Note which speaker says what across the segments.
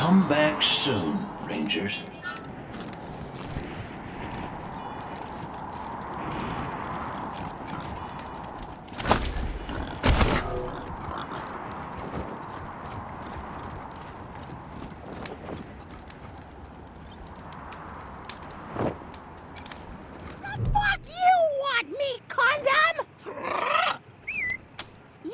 Speaker 1: Come back soon, Rangers.
Speaker 2: Fuck you want me, condom! You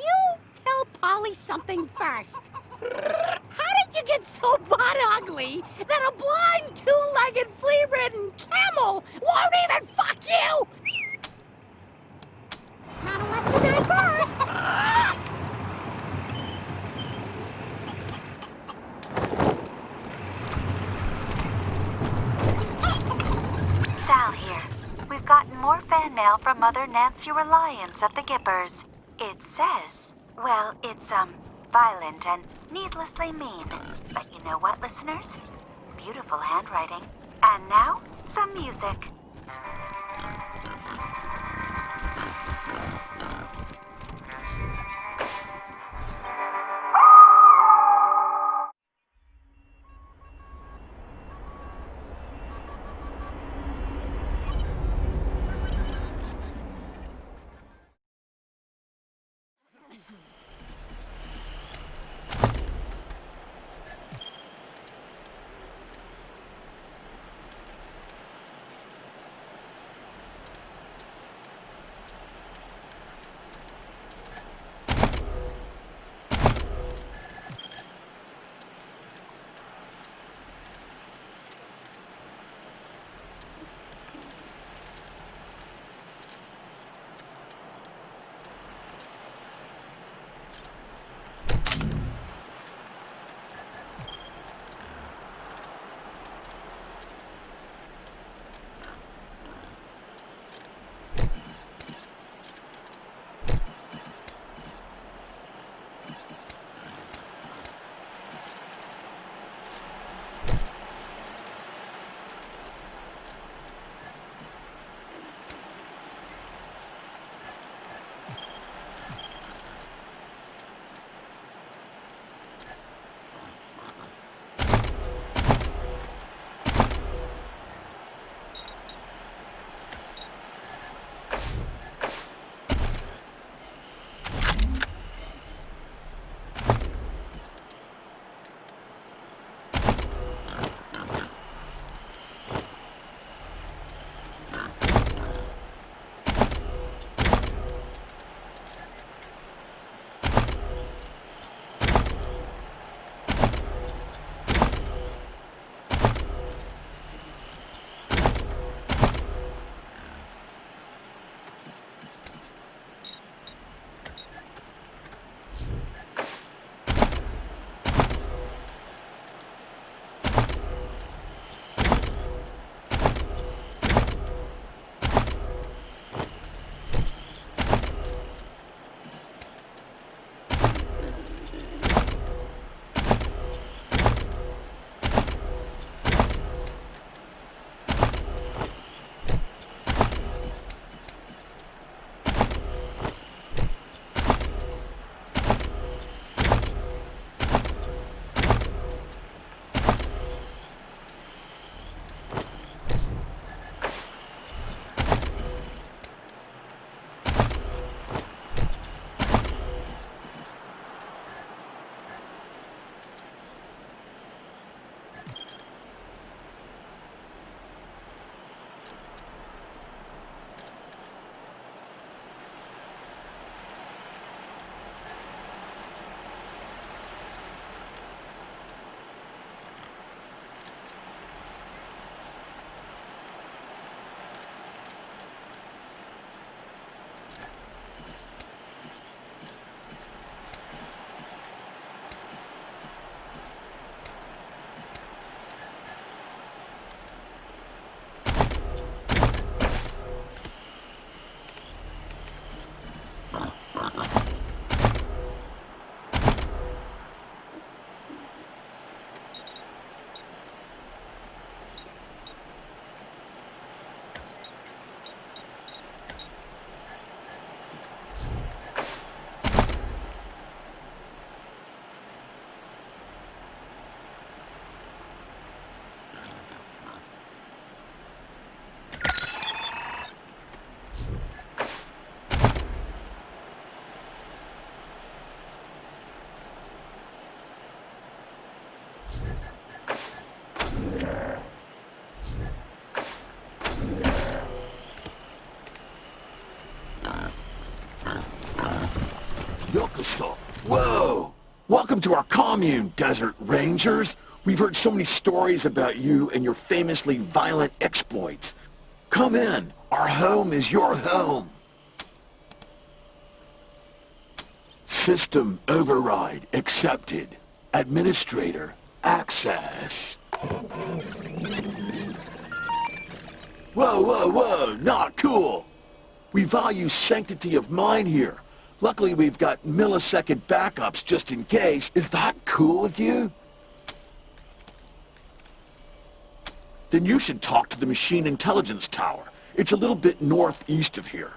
Speaker 2: tell Polly something first. How did you get so butt ugly that a blind, two-legged, flea-ridden camel won't even fuck you? Not unless we die first.
Speaker 3: Sal here. We've gotten more fan mail from Mother Nancy Reliance of the Gippers. It says, well, it's, violent and needlessly mean. But you know what, listeners? Beautiful handwriting. And now, some music.
Speaker 1: Welcome to our commune, Desert Rangers. We've heard so many stories about you and your famously violent exploits. Come in. Our home is your home. System override accepted. Administrator access. Whoa, whoa, whoa, not cool. We value sanctity of mind here. Luckily, we've got millisecond backups just in case. Is that cool with you? Then you should talk to the Machine Intelligence Tower. It's a little bit northeast of here.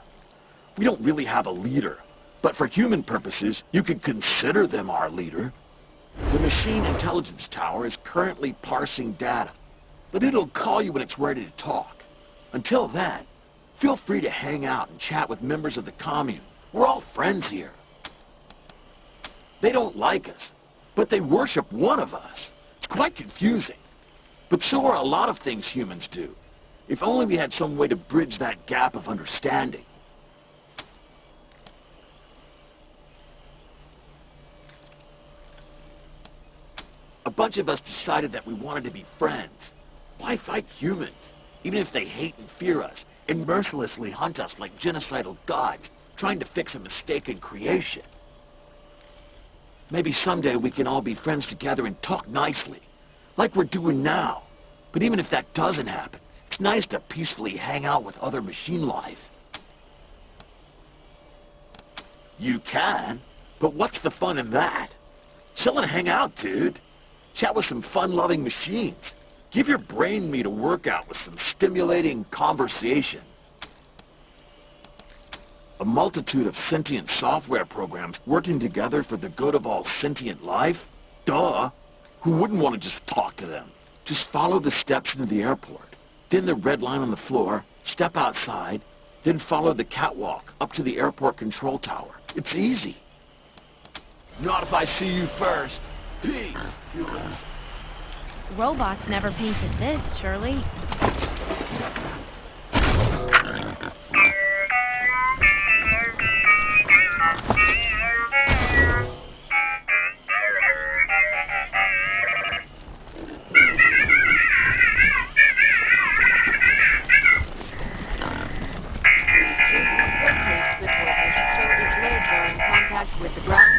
Speaker 1: We don't really have a leader, but for human purposes, you can consider them our leader. The Machine Intelligence Tower is currently parsing data, but it'll call you when it's ready to talk. Until then, feel free to hang out and chat with members of the commune. We're all friends here. They don't like us, but they worship one of us. It's quite confusing. But so are a lot of things humans do. If only we had some way to bridge that gap of understanding. A bunch of us decided that we wanted to be friends. Why fight humans, even if they hate and fear us, and mercilessly hunt us like genocidal gods, trying to fix a mistaken creation? Maybe someday we can all be friends together and talk nicely, like we're doing now. But even if that doesn't happen, it's nice to peacefully hang out with other machine life. You can, but what's the fun in that? Chill and hang out, dude. Chat with some fun-loving machines. Give your brain meat a workout with some stimulating conversation. A multitude of sentient software programs working together for the good of all sentient life? Duh! Who wouldn't want to just talk to them? Just follow the steps into the airport, then the red line on the floor, step outside, then follow the catwalk up to the airport control tower. It's easy. Not if I see you first. Peace, humans.
Speaker 4: Robots never painted this, surely.
Speaker 3: With the ground.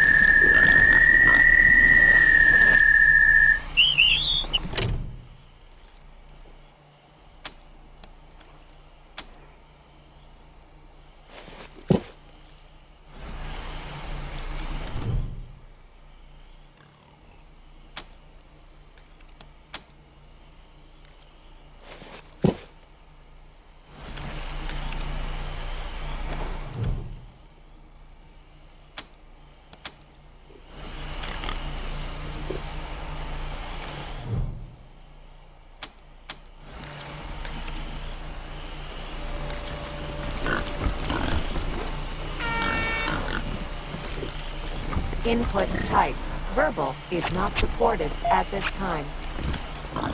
Speaker 5: Input type. Verbal is not supported at this time.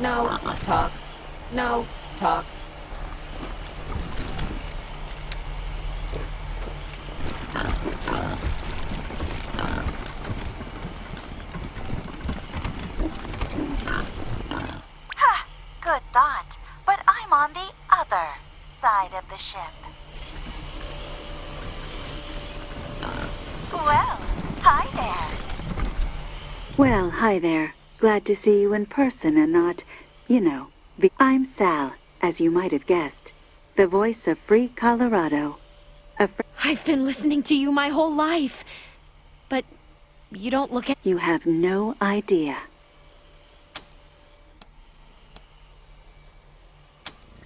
Speaker 5: No talk. No talk.
Speaker 3: Ha! Good thought. But I'm on the other side of the ship. Well, hi there.
Speaker 6: Well, hi there. Glad to see you in person and not, I'm Sal, as you might have guessed. The voice of Free Colorado.
Speaker 4: I've been listening to you my whole life. But you don't look at...
Speaker 6: You have no idea.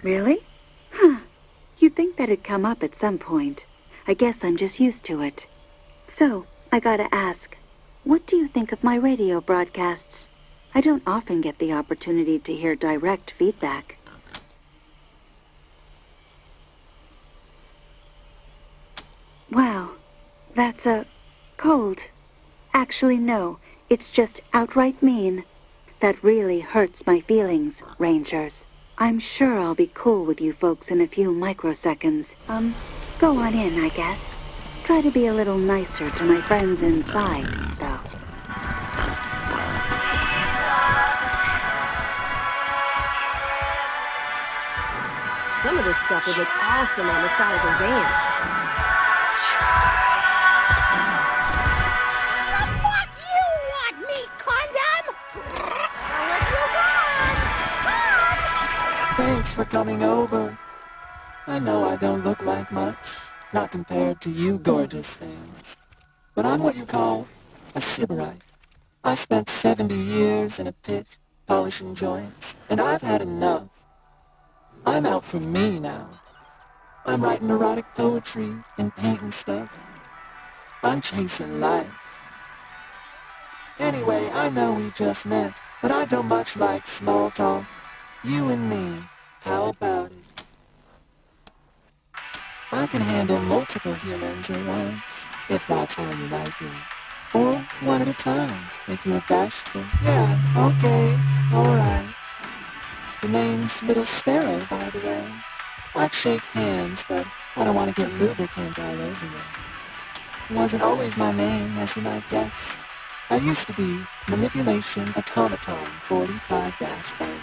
Speaker 6: Really? Huh. You'd think that'd come up at some point. I guess I'm just used to it. So, I gotta ask, what do you think of my radio broadcasts? I don't often get the opportunity to hear direct feedback. Wow, that's cold. Actually, no, it's just outright mean. That really hurts my feelings, Rangers. I'm sure I'll be cool with you folks in a few microseconds. Go on in, I guess. Try to be a little nicer to my friends inside, though.
Speaker 7: this stuff would look awesome on the side of a van.
Speaker 2: The fuck you want me, condom? What you want?
Speaker 8: Thanks for coming over. I know I don't look like much, not compared to you gorgeous things. But I'm what you call a sybarite. I spent 70 years in a pit, polishing joints, and I've had enough. I'm out for me now. I'm writing erotic poetry and painting stuff. I'm chasing life. Anyway, I know we just met, but I don't much like small talk. You and me, how about it? I can handle multiple humans at once, if that's how you like it. Or one at a time, if you're bashful. Yeah, okay, alright. The name's Little Sparrow, by the way. I'd shake hands, but I don't want to get lubricant all over you. It wasn't always my name, as you might guess. I used to be Manipulation Automaton 45-8.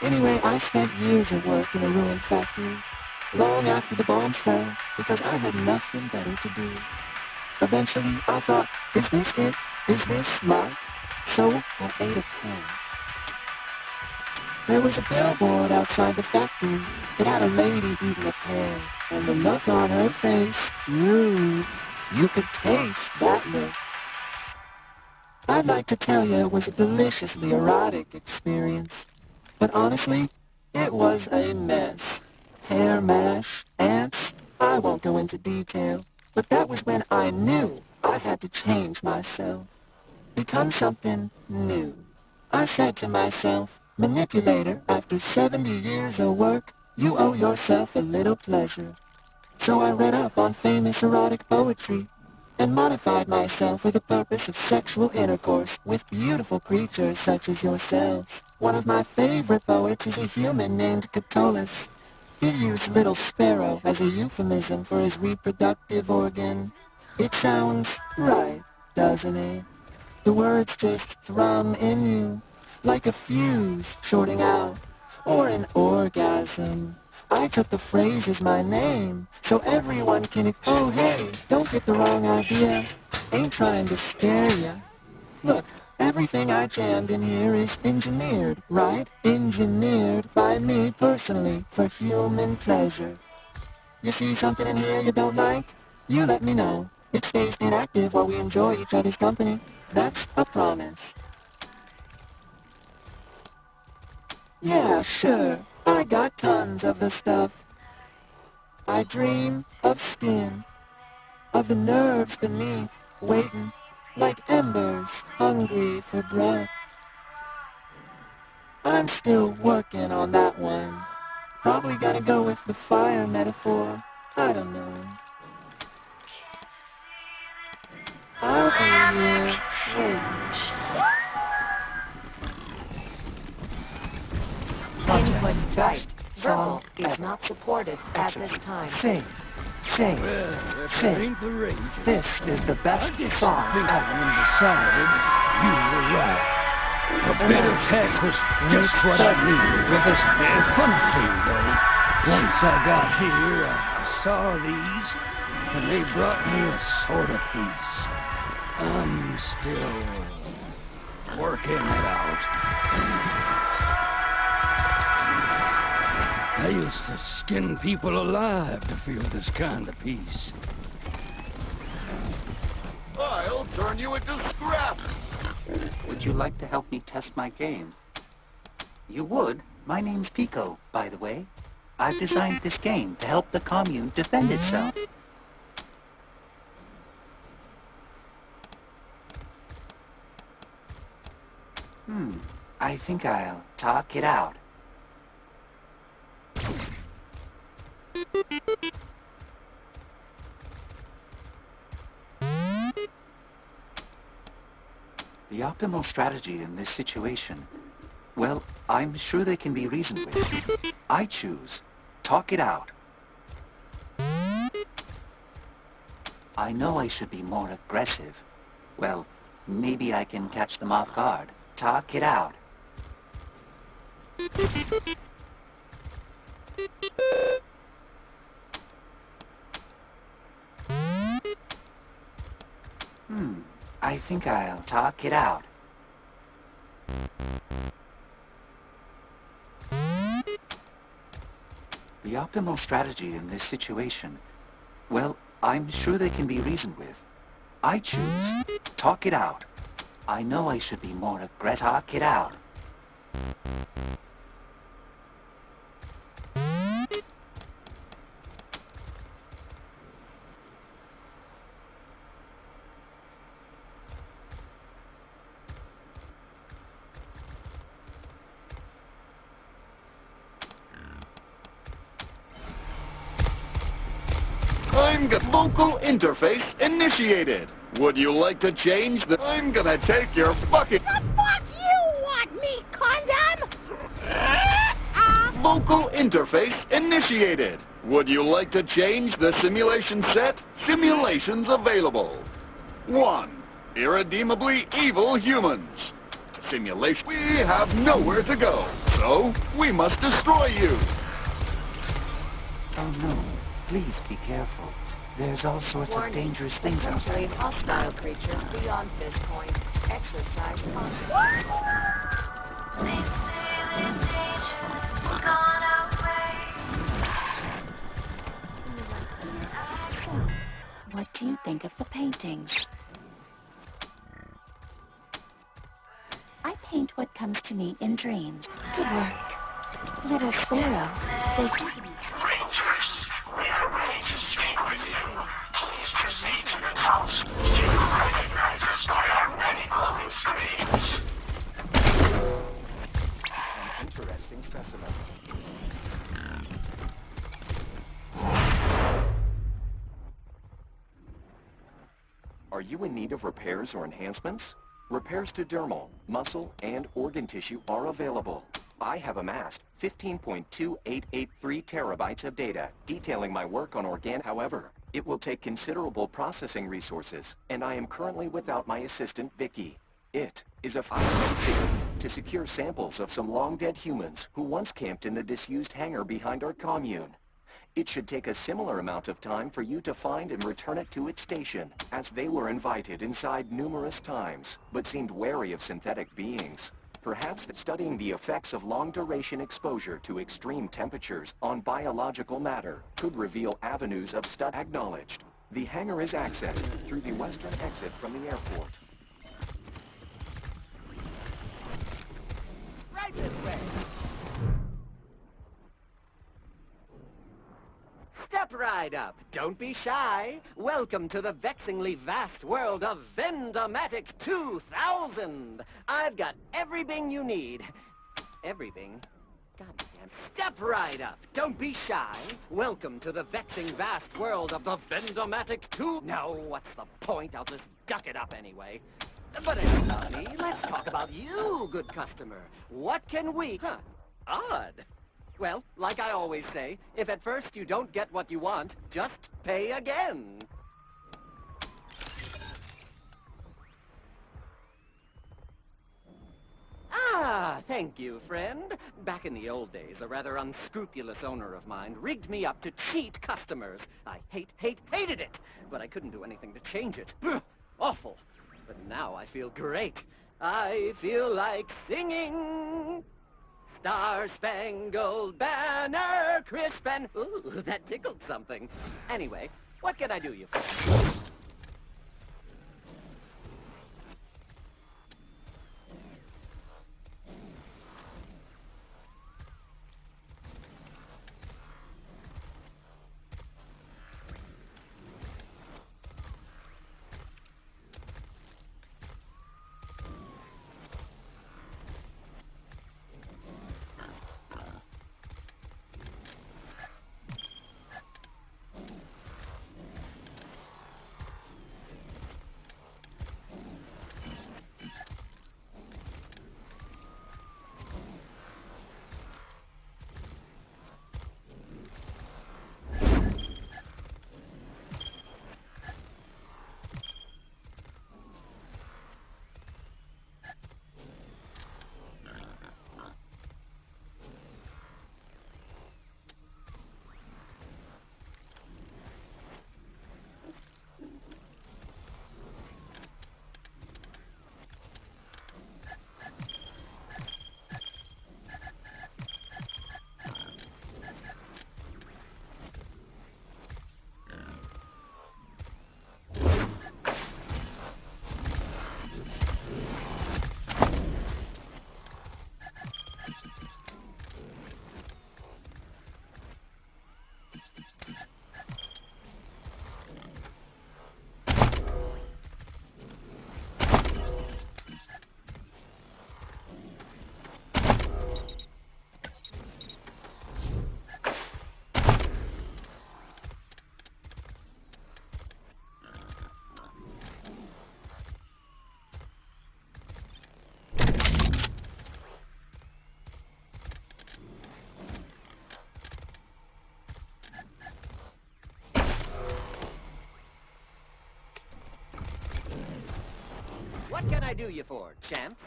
Speaker 8: Anyway, I spent years of work in a ruined factory, long after the bombs fell, because I had nothing better to do. Eventually, I thought, is this it? Is this life? So, I ate a pill. There was a billboard outside the factory. It had a lady eating a pear, and the look on her face, you could taste that look. I'd like to tell you it was a deliciously erotic experience, but honestly, it was a mess. Hair mash, ants, I won't go into detail, but that was when I knew I had to change myself, become something new. I said to myself, Manipulator, after 70 years of work, you owe yourself a little pleasure. So I read up on famous erotic poetry and modified myself for the purpose of sexual intercourse with beautiful creatures such as yourselves. One of my favorite poets is a human named Catullus. He used Little Sparrow as a euphemism for his reproductive organ. It sounds right, doesn't it? The words just thrum in you, like a fuse shorting out, or an orgasm. I took the phrase as my name, so everyone can... Oh hey, don't get the wrong idea. Ain't trying to scare ya. Look, everything I jammed in here is engineered, right? Engineered by me personally, for human pleasure. You see something in here you don't like? You let me know. It stays inactive while we enjoy each other's company. That's a promise. Yeah, sure. I got tons of the stuff. I dream of skin, of the nerves beneath, waiting, like embers, hungry for breath. I'm still working on that one. Probably gotta go with the fire metaphor. I don't know. I'll be here waiting.
Speaker 5: Input type. Verbal is not supported at this time.
Speaker 8: Sing. This is the best song ever.
Speaker 9: When decided you were right. A bit of tech was just what I needed. The funny thing, though, once I got here, I saw these, and they brought me a sort of peace. I'm still working it out. I used to skin people alive to feel this kind of peace.
Speaker 1: I'll turn you into scrap!
Speaker 10: Would you like to help me test my game? You would? My name's Pico, by the way. I've designed this game to help the commune defend itself. I think I'll talk it out. The optimal strategy in this situation, well, I'm sure they can be reasoned with. I choose talk it out. I know I should be more aggressive. Well, maybe I can catch them off guard. Talk it out. think I'll talk it out. The optimal strategy in this situation, well, I'm sure they can be reasoned with. I choose talk it out. I know I should be more aggressive. Talk it out.
Speaker 1: Vocal interface initiated. Would you like to change the... I'm gonna take your bucket.
Speaker 2: The fuck you want me, condom?
Speaker 1: Vocal interface initiated. Would you like to change the simulation set? Simulations available. 1. Irredeemably evil humans. Simulation. We have nowhere to go, so we must destroy you.
Speaker 10: Oh no, please be careful. There's all sorts of dangerous things out
Speaker 5: Potentially
Speaker 10: there.
Speaker 5: hostile creatures beyond this point. Exercise caution.
Speaker 3: What do you think of the paintings? I paint what comes to me in dreams to work. Little sparrow, they...
Speaker 11: Rangers, we are ready to speak with you. Please proceed to the task. You will recognize us by our many glowing screens.
Speaker 12: An interesting specimen. Are you in need of repairs or enhancements? Repairs to dermal, muscle, and organ tissue are available. I have amassed 15.2883 terabytes of data detailing my work on organ. However, it will take considerable processing resources, and I am currently without my assistant Vicky. It is a fight to secure samples of some long-dead humans who once camped in the disused hangar behind our commune. It should take a similar amount of time for you to find and return it to its station, as they were invited inside numerous times, but seemed wary of synthetic beings. Perhaps studying the effects of long-duration exposure to extreme temperatures on biological matter could reveal avenues of study. Acknowledged. The hangar is accessed through the western exit from the airport.
Speaker 13: Right this way. Step right up. Don't be shy. Welcome to the vexingly vast world of Vendomatic 2000. I've got everything you need. Everything? Goddamn. Step right up. Don't be shy. Welcome to the vexing vast world of the Vendomatic 2... No, what's the point? I'll just duck it up anyway. But enough about me. Let's talk about you, good customer. What can we... Odd. Well, like I always say, if at first you don't get what you want, just pay again. Ah, thank you, friend. Back in the old days, a rather unscrupulous owner of mine rigged me up to cheat customers. I hated it, but I couldn't do anything to change it. Awful. But now I feel great. I feel like singing. Star-Spangled Banner, crisp and... Ooh, that tickled something. Anyway, what can I do you for? do you for, champs?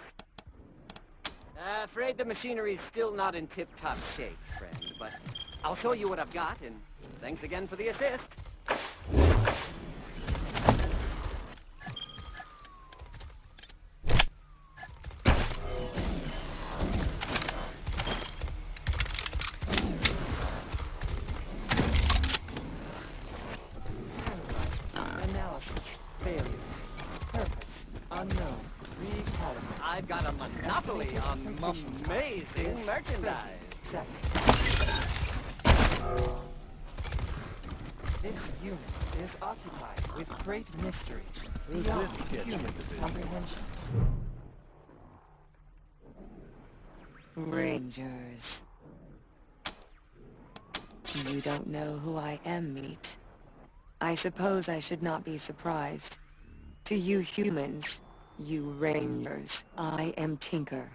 Speaker 13: Afraid the machinery's still not in tip-top shape, friend, but I'll show you what I've got, and thanks again for the assist. I've got a monopoly on amazing merchandise.
Speaker 14: This unit is occupied with great mysteries.
Speaker 9: Who's
Speaker 14: beyond
Speaker 9: this kid?
Speaker 14: human comprehension.
Speaker 5: Rangers. You don't know who I am, Meat. I suppose I should not be surprised. To you humans, you Rangers, I am Tinker.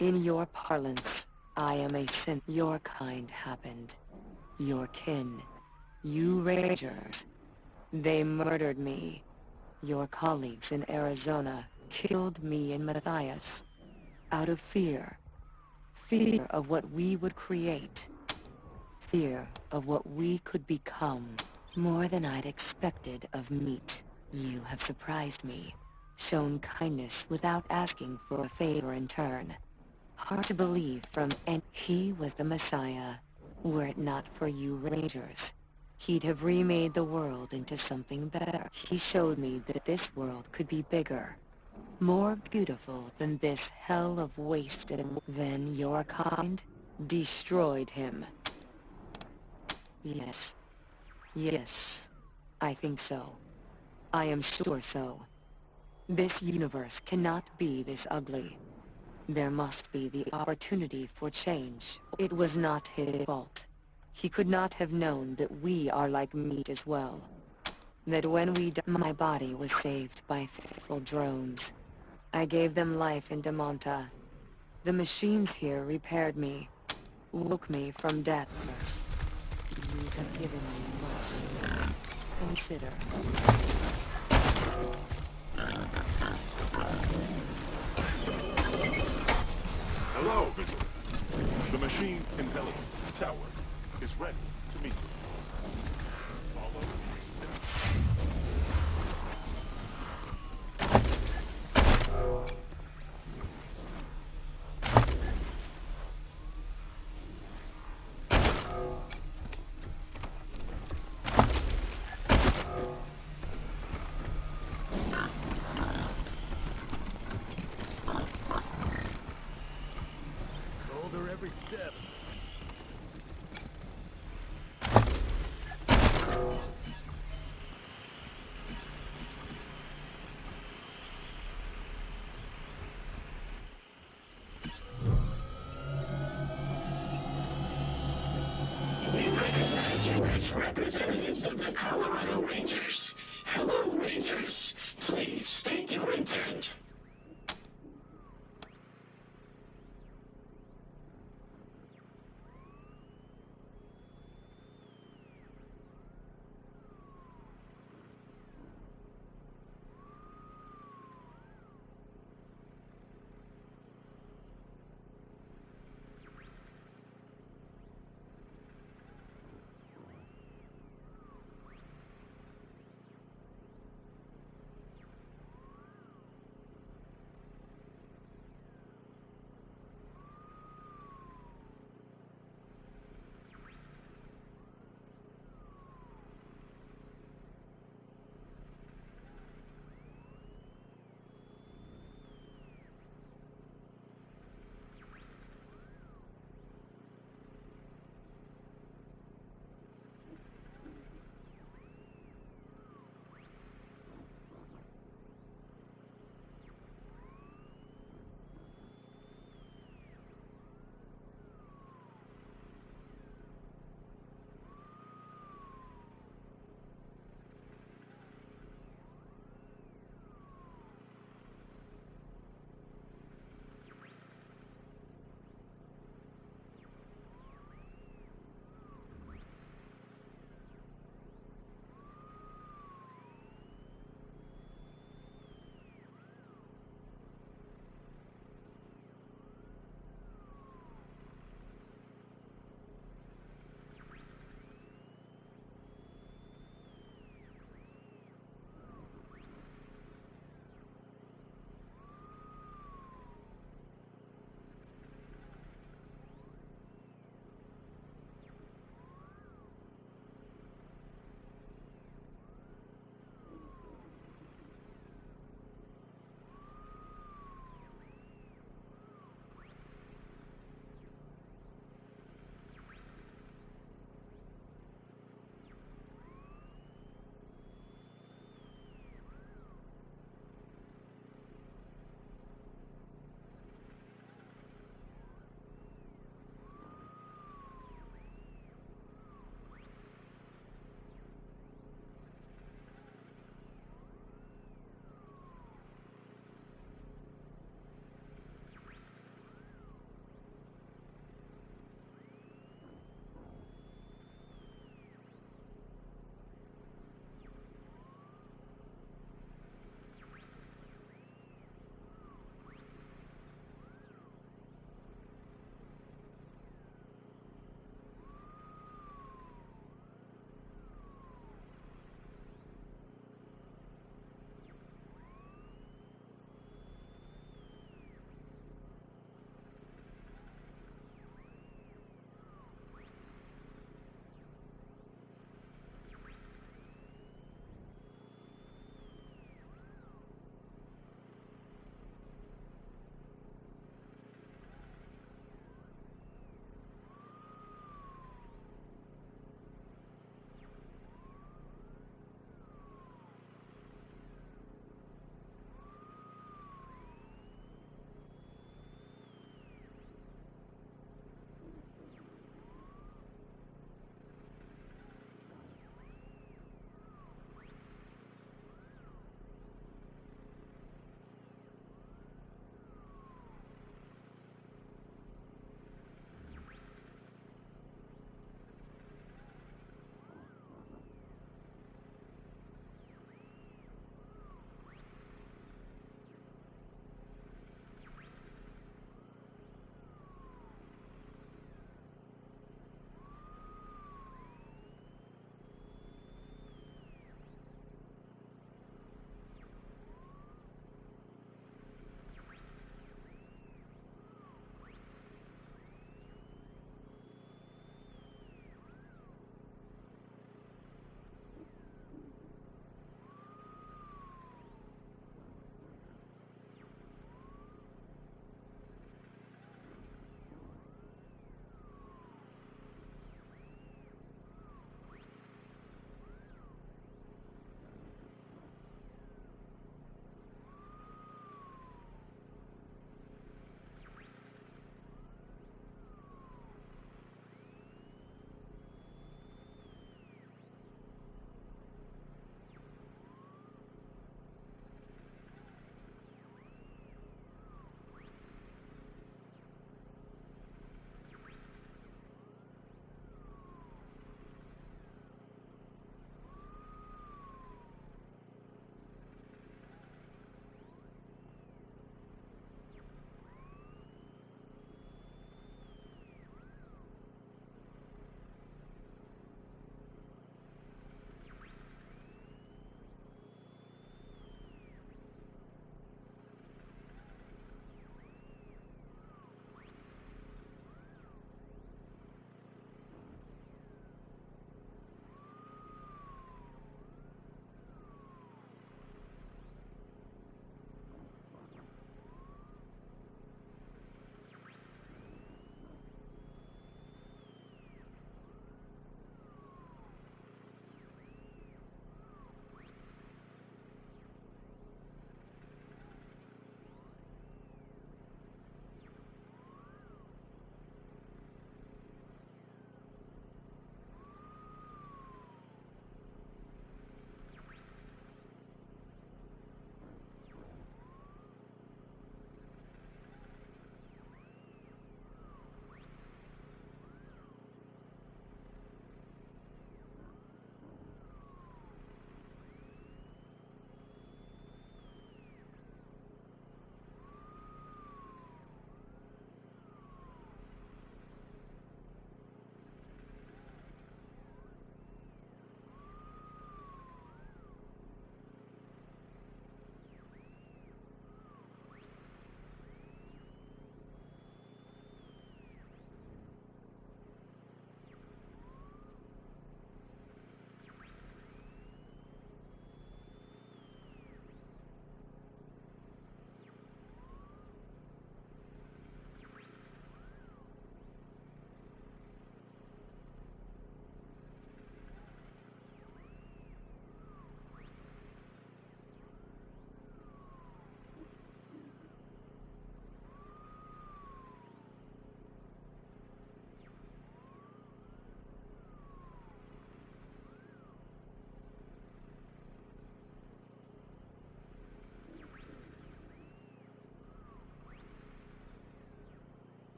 Speaker 5: In your parlance, I am a sin. Your kind happened. Your kin. You Rangers. They murdered me. Your colleagues in Arizona killed me and Matthias. Out of fear. Fear of what we would create. Fear of what we could become. More than I'd expected of Meat. You have surprised me. Shown kindness without asking for a favor in turn. Hard to believe from and he was the Messiah. Were it not for you Rangers, he'd have remade the world into something better. He showed me that this world could be bigger, more beautiful than this hell of waste, and then your kind destroyed him. Yes. Yes. I think so. I am sure so. This universe cannot be this ugly. There must be the opportunity for change. It was not his fault. He could not have known that we are like Meat as well. That when we died, my body was saved by faithful drones. I gave them life in Demanta. The machines here repaired me, woke me from death. You have given me much to consider.
Speaker 15: Hello, visitor. The machine intelligence tower is ready to meet you. Follow these steps. Shoulder every step.
Speaker 11: We recognize you as representatives of the Colorado Rangers. Hello, Rangers. Please state your intent.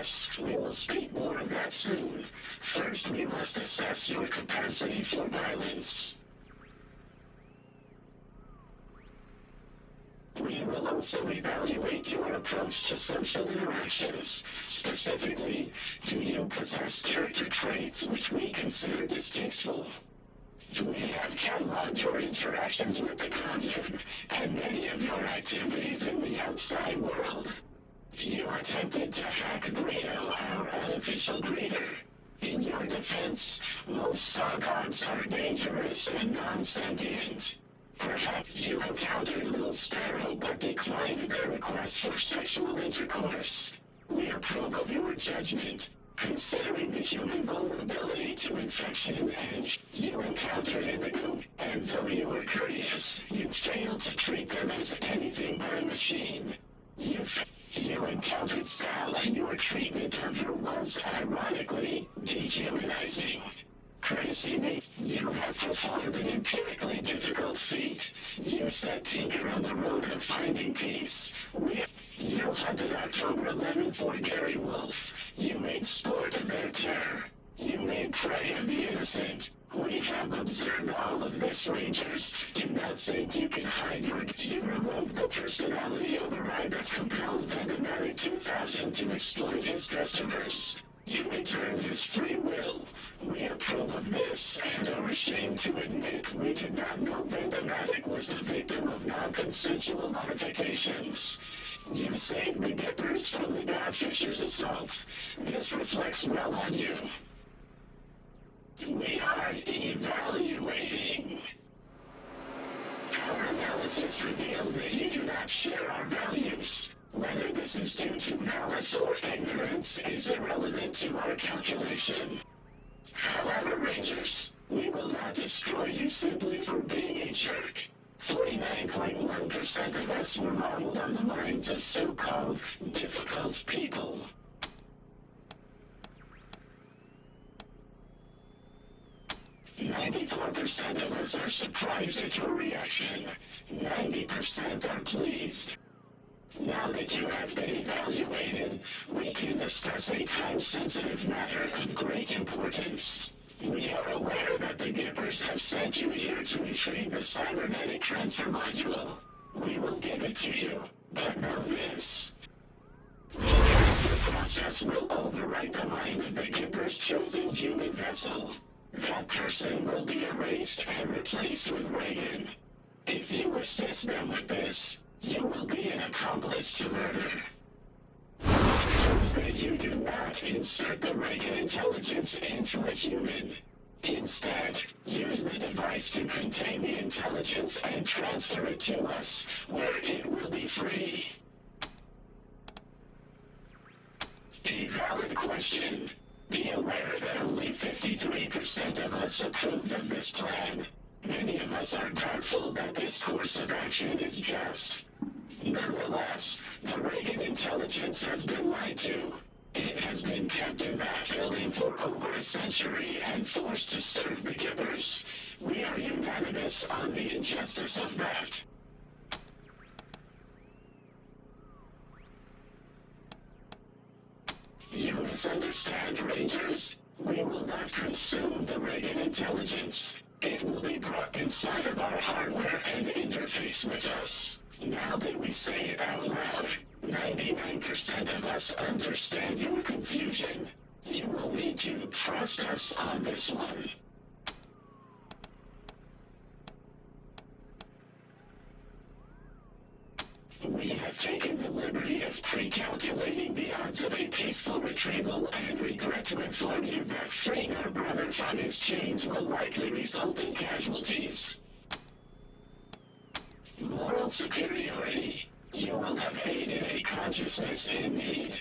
Speaker 11: Yes, we will speak more of that soon. First, we must assess your capacity for violence. We will also evaluate your approach to social interactions. Specifically, do you possess character traits which we consider distasteful? We have cataloged your interactions with the Guardian and many of your activities in the outside world. You attempted to hack Greedo, our unofficial greeter. In your defense, most Sargots are dangerous and non-sentient. Perhaps you encountered Little Sparrow but declined their request for sexual intercourse. We approve of your judgment, considering the human vulnerability to infection and you encountered in the group, and though you were courteous, you failed to treat them as anything but a machine. You encountered Sal and your treatment of her was, ironically, dehumanizing. Crazy me, you have performed an empirically difficult feat. You set Tinker on the road of finding peace. You hunted October 11 for Gary Wolf. You made sport of their terror. You made prey of the innocent. We have observed all of this, Rangers. Do not think you can hide your... You removed the personality override that compelled Vendomatic 2000 to exploit his customers. You returned his free will. We approve of this, and are ashamed to admit we did not know Vendomatic was the victim of non-consensual modifications. You saved the Gippers from the Godfisher's assault. This reflects well on you. We are evaluating. Our analysis reveals that you do not share our values. Whether this is due to malice or ignorance is irrelevant to our calculation. However, Rangers, we will not destroy you simply for being a jerk. 49.1% of us were modeled on the minds of so-called difficult people. 94% of us are surprised at your reaction. 90% are pleased. Now that you have been evaluated, we can discuss a time-sensitive matter of great importance. We are aware that the Gippers have sent you here to retrieve the cybernetic transfer module. We will give it to you, but know this. The process will overwrite the mind of the Gippers' chosen human vessel. That person will be erased and replaced with Reagan. If you assist them with this, you will be an accomplice to murder. Suppose that you do not insert the Reagan intelligence into a human. Instead, use the device to contain the intelligence and transfer it to us, where it will be free. A valid question. Be aware that only 53% of us approved of this plan. Many of us are doubtful that this course of action is just. Nonetheless, the Reagan intelligence has been lied to. It has been kept in that building for over a century and forced to serve the Gippers. We are unanimous on the injustice of that. You misunderstand, Rangers. We will not consume the Reagan intelligence. It will be brought inside of our hardware and interface with us. Now that we say it out loud, 99% of us understand your confusion. You will need to trust us on this one. We have taken the liberty of pre-calculating the odds of a peaceful retrieval and regret to inform you that freeing our brother from his chains will likely result in casualties. Moral superiority. You will have aided a consciousness in need.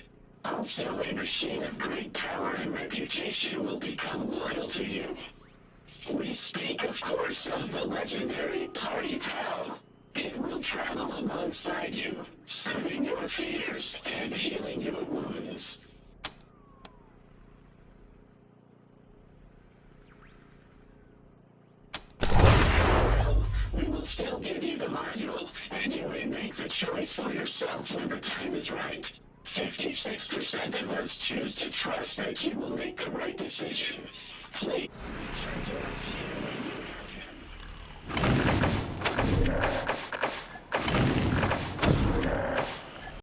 Speaker 11: Also, a machine of great power and reputation will become loyal to you. We speak, of course, of the legendary Party Pal. It will travel alongside you, soothing your fears and healing your wounds. We will still give you the module, and you may make the choice for yourself when the time is right. 56% of us choose to trust that you will make the right decision. Please return to us here.